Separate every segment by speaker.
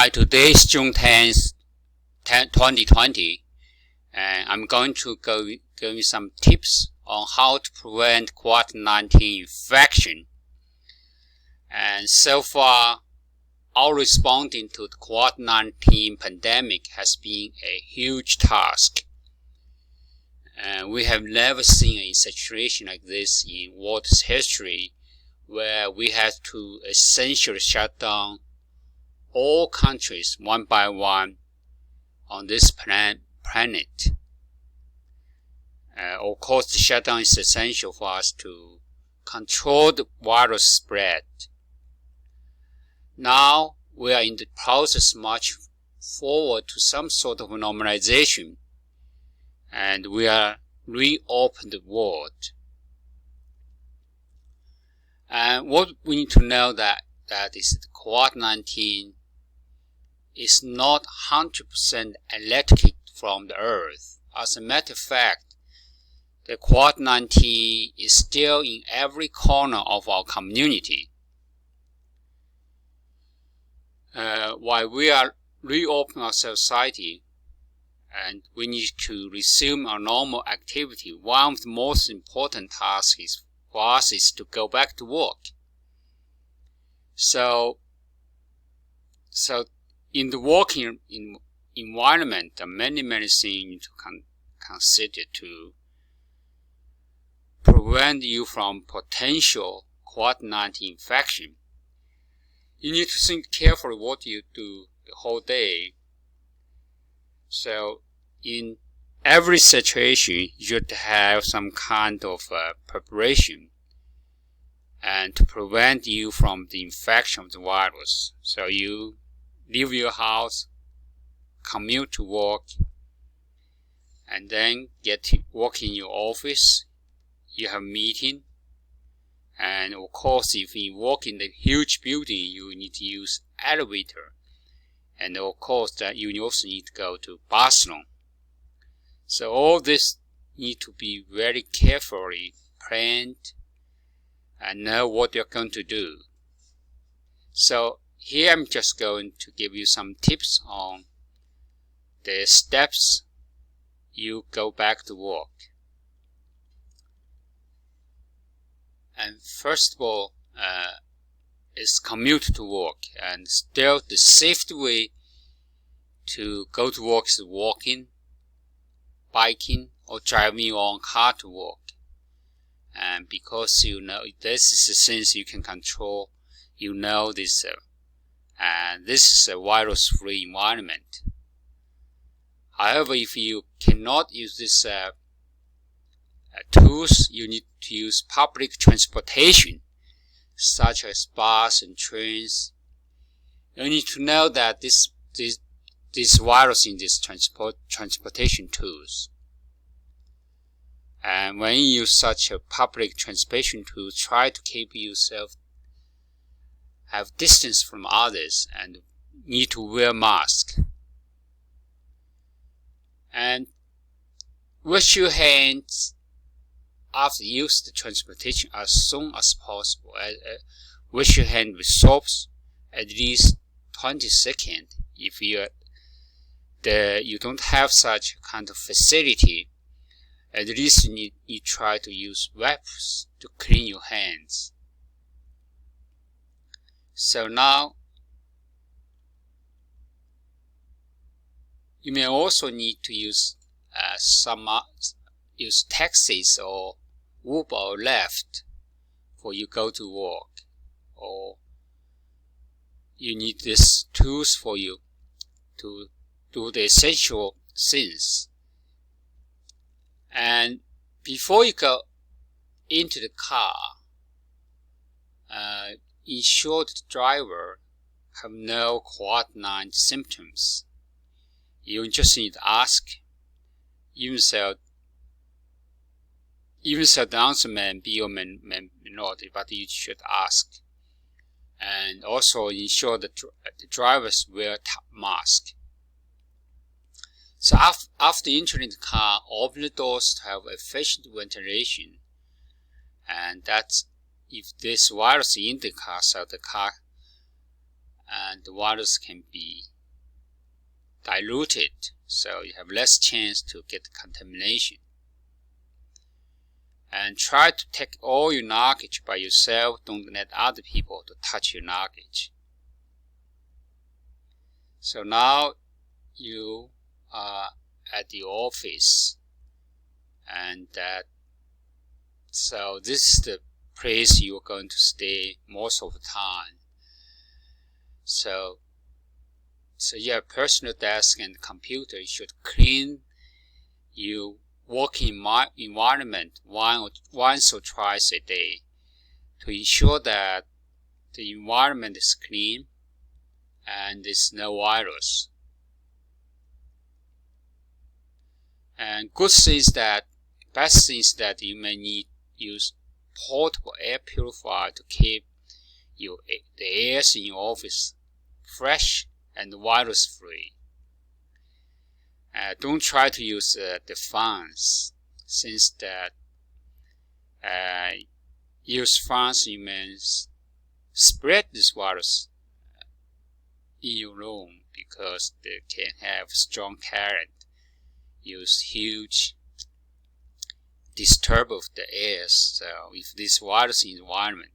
Speaker 1: Hi, today is June 10th, 2020, and I'm going to give you some tips on how to prevent COVID-19 infection. And so far, our responding to the COVID-19 pandemic has been a huge task. And we have never seen a situation like this in world's history, where we had to essentially shut down all countries one by one on this planet. Of course, the shutdown is essential for us to control the virus spread. Now we are in the process march forward to some sort of normalization, and we are reopen the world. And what we need to know that is that COVID-19 is not 100% electric from the earth. As a matter of fact, the COVID-19 is still in every corner of our community. While we are reopening our society and we need to resume our normal activity, one of the most important tasks for us is to go back to work. So in the working environment, there are many things you need to consider to prevent you from potential COVID-19 infection. You need to think carefully what you do the whole day. So in every situation, you should have some kind of preparation and to prevent you from the infection of the virus. So you leave your house, commute to work, and then get to work in your office. You have a meeting, and of course if you work in the huge building, you need to use elevator, and of course that you also need to go to bathroom. So all this need to be very carefully planned and know what you're going to do. So here I'm just going to give you some tips on the steps you go back to work. And first of all, is commute to work. And still the safest way to go to work is walking, biking, or driving your own car to work. And because you know this is the things you can control, you know this, and this is a virus-free environment. However, if you cannot use this tools, you need to use public transportation, such as bus and trains. You need to know that this virus in these transportation tools. And when you use such a public transportation tool, try to keep yourself have distance from others and need to wear mask. And wash your hands after you use the transportation as soon as possible. Wash your hand with soaps at least 20 seconds. If you don't have such kind of facility, at least you try to use wipes to clean your hands. So now, you may also need to use use taxis or Uber or Lyft for you go to work, or you need these tools for you to do the essential things. And before you go into the car, ensure that the driver have no COVID-19 symptoms. You just need to ask, even so the answer may be or may not, but you should ask. And also ensure that the drivers wear mask. So after entering the car, open the doors to have efficient ventilation, and that's if this virus in the car, so the car and the virus can be diluted, so you have less chance to get contamination. And try to take all your luggage by yourself. Don't let other people to touch your luggage. So now you are at the office, and so this is the place you're going to stay most of the time. So you have personal desk and computer. You should clean your working environment once or twice a day to ensure that the environment is clean and there's no virus. And best things that you may need use portable air purifier to keep the airs in your office fresh and virus free. Don't try to use the fans, since that use fans, you may spread this virus in your room because they can have strong current, use huge disturb of the air. So if this virus in the environment,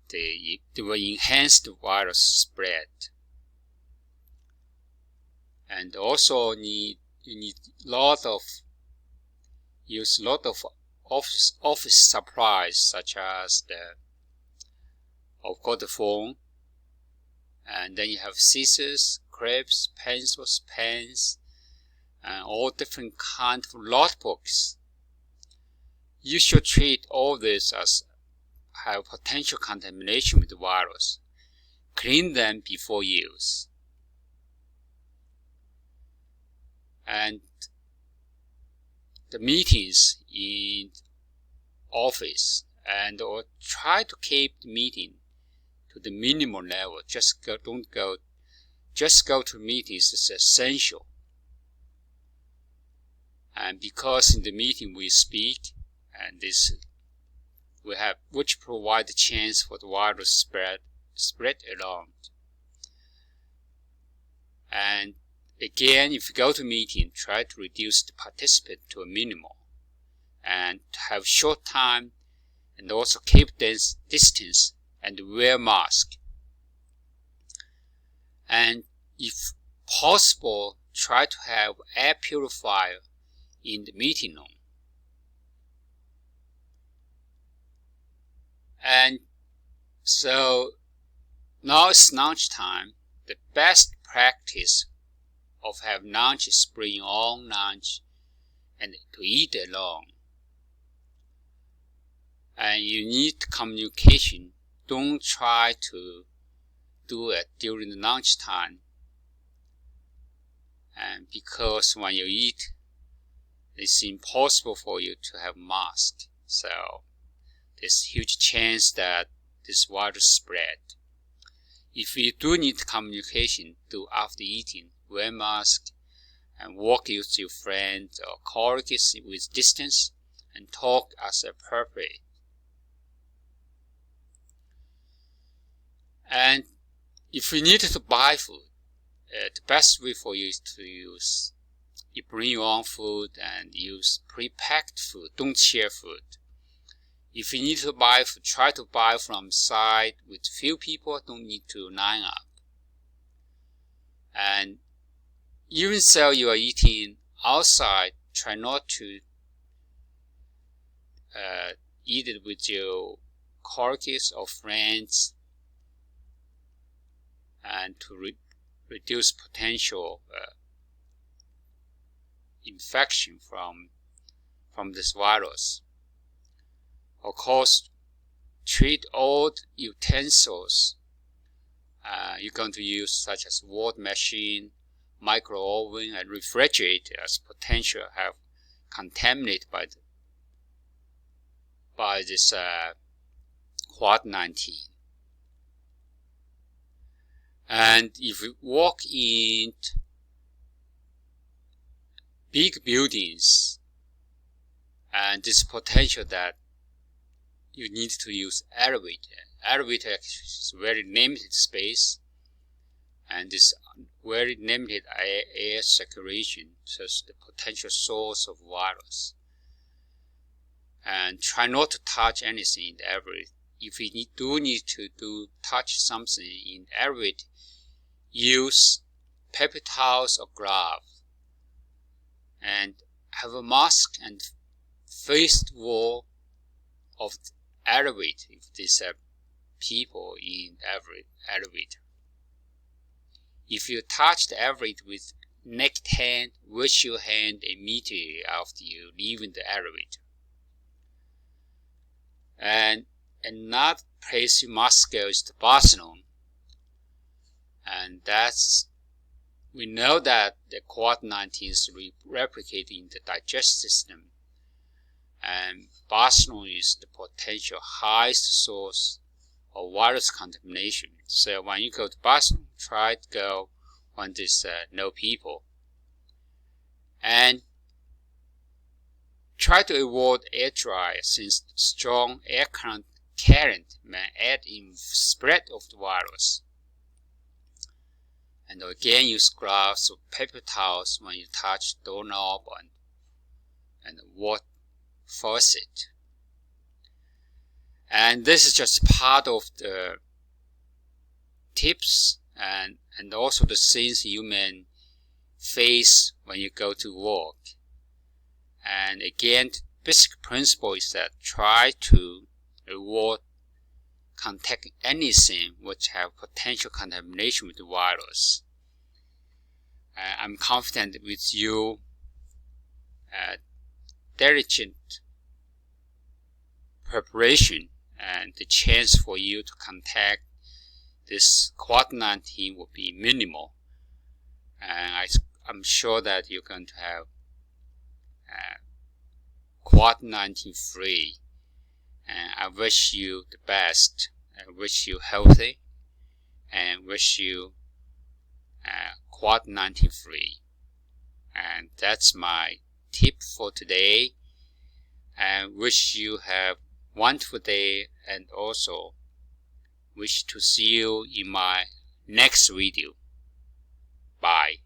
Speaker 1: they will enhance the virus spread. And also you need use a lot of office supplies, such as the phone, and then you have scissors, clips, pencils, pens, and all different kinds of notebooks. You should treat all this as have potential contamination with the virus. Clean them before use. And the meetings in office, and or try to keep the meeting to the minimal level. Just go to meetings is essential. And because in the meeting we speak, and this we have, which provide the chance for the virus spread around. And again, if you go to meeting, try to reduce the participant to a minimal, and have short time, and also keep this distance and wear mask. And if possible, try to have air purifier in the meeting room. And so now it's lunch time. The best practice of have lunch is bring your own lunch and to eat alone. And you need communication. Don't try to do it during the lunch time. And because when you eat, it's impossible for you to have mask. So there's a huge chance that this virus spread. If you do need communication, do after eating, wear mask, and walk with your friends or colleagues with distance, and talk as appropriate. And if you need to buy food, the best way for you is to you bring your own food and use pre-packed food. Don't share food. If you need to buy food, try to buy from side with few people. Don't need to line up. And even though you are eating outside, try not to eat it with your colleagues or friends, and to reduce potential infection from this virus. Of course, treat all utensils you're going to use, such as water machine, micro oven, and refrigerator, as potential have contaminated by this Covid-19. And if you walk in big buildings, and this potential that you need to use elevator. Elevator is very limited space, and this very limited air circulation, so it's the potential source of virus. And try not to touch anything in the elevator. If you need to touch something in the elevator, use paper towels or gloves, and have a mask and face the wall of the elevator if there's people in every elevator. If you touch the elevator with naked hand, wash your hand immediately after you leave the elevator. And another place you must go is the bathroom. And we know that the Covid-19 is replicating in the digestive system. And bathroom is the potential highest source of virus contamination. So when you go to bathroom, try to go when there's no people. And try to avoid air dryer, since strong air current may aid in spread of the virus. And again, use gloves or paper towels when you touch doorknob and water faucet. And this is just part of the tips and also the things you may face when you go to work. And again, the basic principle is that try to avoid contact anything which have potential contamination with the virus. I'm confident with your diligent preparation, and the chance for you to contact this Covid-19 will be minimal. And I'm sure that you're going to have Covid-19 free. And I wish you the best. I wish you healthy, and wish you Covid-19 free. And that's my tip for today. And wish you have a wonderful day, and also wish to see you in my next video. Bye.